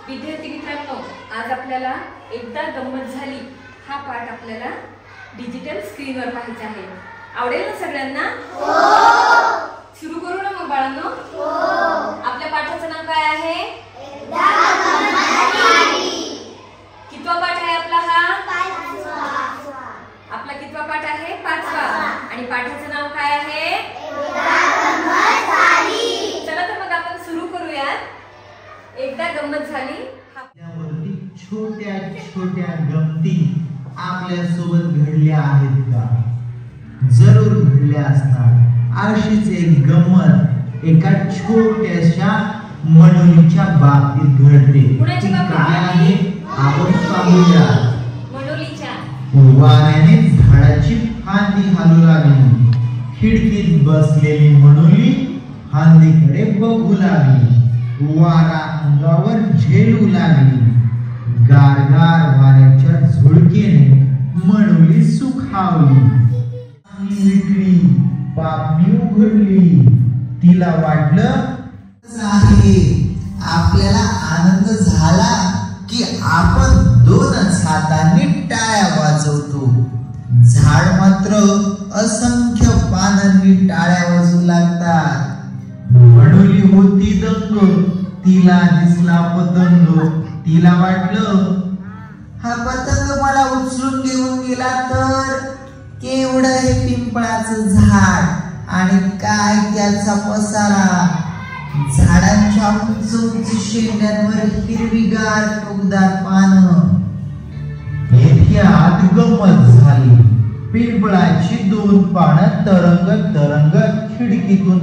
विद्यार्थी मित्रांनो, आज आपल्याला एकदा गंमत झाली हा पाठ आपल्याला डिजिटल स्क्रीनवर पाहायचा आहे. आवडेल ना सगळ्यांना? हो. सुरू करू ना मग बाळांनो? हो. आपल्या पाठाचं नाव काय आहे? एकदा गंमत झाली. कितवा पाठ आहे आपला हा? पाचवा. आपला कितवा पाठ आहे? पाचवा. आणि पाठाचं नाव काय आहे? एकदा गंमत झाली. चला तर मग आपण सुरू करूया. एकदा गंमत झाली. त्यावरती छोट्या छोट्या गमती आपल्या सोबत घडल्या आहेत का? जरूर घडल्या असतात. अशीच एक गंमत एका छोट्याशा मनोलीच्या बाबतीत घडते. काय आहे आपण पाहूया. मनोलीच्या वाऱ्याने झाडाची फांदी हलू लागली. खिडकीत बसलेली मनोली फांदीकडे बघू लागली. वारा अंगावर झेलू लागली. गारगार वाऱ्याच्या झुळकेने मनोली सुखावली. मिटली, पापणी उघडली. तिला वाटलं आपल्याला आनंद झाला की आपण दोनच हातांनी टाळ्या वाजवतो. झाड मात्र असंख्य पानांनी टाळ्या वाजवू लागतात. मनोली होती दंग. तिला दिसला पतंग. तिला वाटलं हा पतंग मला उचलून घेऊन गेला तर. केवढं हे पिंपळाचं झाड आणि काय त्याचा पसारा. झाडांच्या उंच उंच शेंड्यांवर हिरवीगार टोकदार पानं. इतक्यात गंमत झाली. पिंपळाची दोन पानं तरंगत तरंगत खिडकीतून